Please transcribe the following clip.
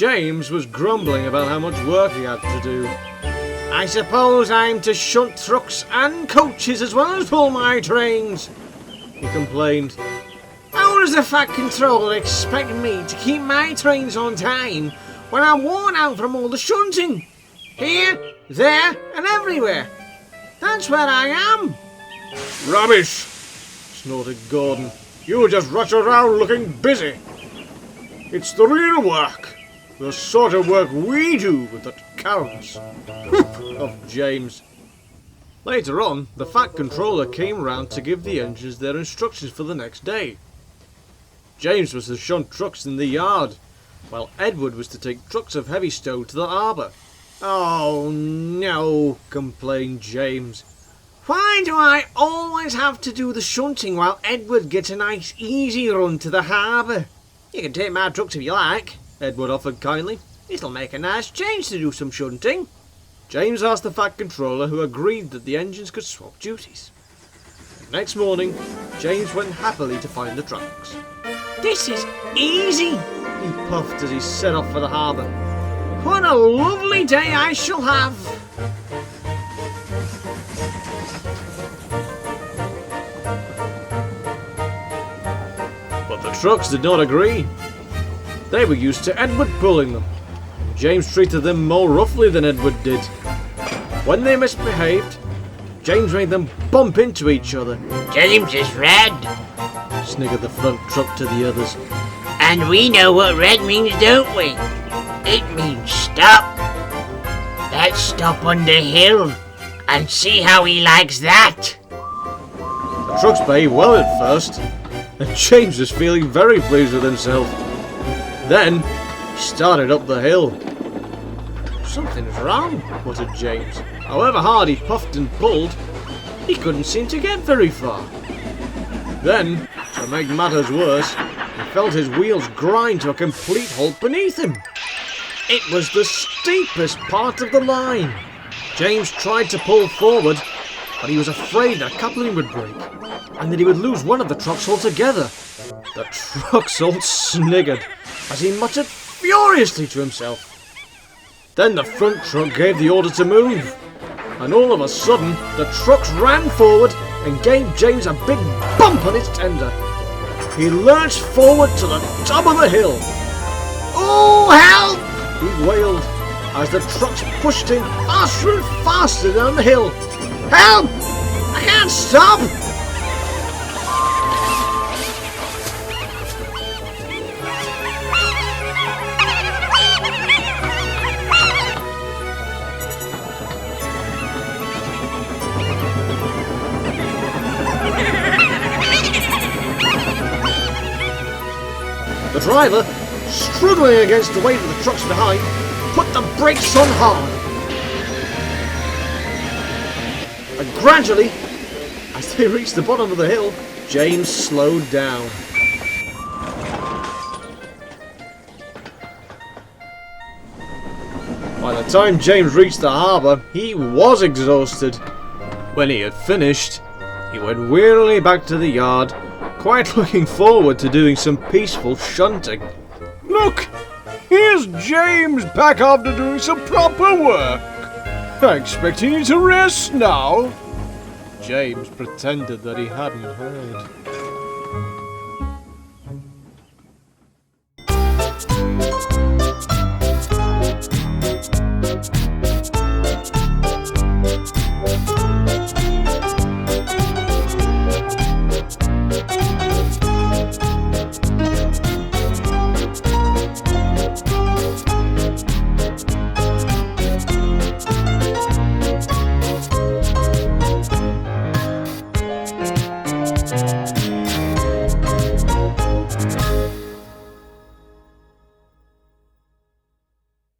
James was grumbling about how much work he had to do. "I suppose I'm to shunt trucks and coaches as well as pull my trains," he complained. "How does the Fat Controller expect me to keep my trains on time when I'm worn out from all the shunting? Here, there and everywhere. That's where I am." "Rubbish," snorted Gordon. "You just rush around looking busy. It's the real work, the sort of work we do that counts," of James. Later on, the Fat Controller came round to give the engines their instructions for the next day. James was to shunt trucks in the yard, while Edward was to take trucks of heavy stone to the harbour. "Oh no," complained James. "Why do I always have to do the shunting while Edward gets a nice easy run to the harbour?" "You can take my trucks if you like," Edward offered kindly. "It'll make a nice change to do some shunting." James asked the Fat Controller, who agreed that the engines could swap duties. The next morning, James went happily to find the trucks. "This is easy," he puffed as he set off for the harbour. "What a lovely day I shall have." But the trucks did not agree. They were used to Edward pulling them. James treated them more roughly than Edward did. When they misbehaved, James made them bump into each other. "James is red, Sniggered the front truck to the others. and we know what red means, don't we? It means stop. Let's stop on the hill and see how he likes that." The trucks behaved well at first, and James was feeling very pleased with himself. Then he started up the hill. "Something's wrong," muttered James. However hard he puffed and pulled, he couldn't seem to get very far. Then, to make matters worse, he felt his wheels grind to a complete halt beneath him. It was the steepest part of the line. James tried to pull forward, but he was afraid that a coupling would break, and that he would lose one of the trucks altogether. The trucks all sniggered as he muttered furiously to himself. Then the front truck gave the order to move, and all of a sudden the trucks ran forward and gave James a big bump on his tender. He lurched forward to the top of the hill. "Oh, help!" he wailed as the trucks pushed him faster and faster down the hill. "Help! I can't stop!" The driver, struggling against the weight of the trucks behind, put the brakes on hard. And gradually, as they reached the bottom of the hill, James slowed down. By the time James reached the harbour, he was exhausted. When he had finished, he went wearily back to the yard, quite looking forward to doing some peaceful shunting. "Look, here's James back after doing some proper work. I expecting you to rest now." James pretended that he hadn't heard.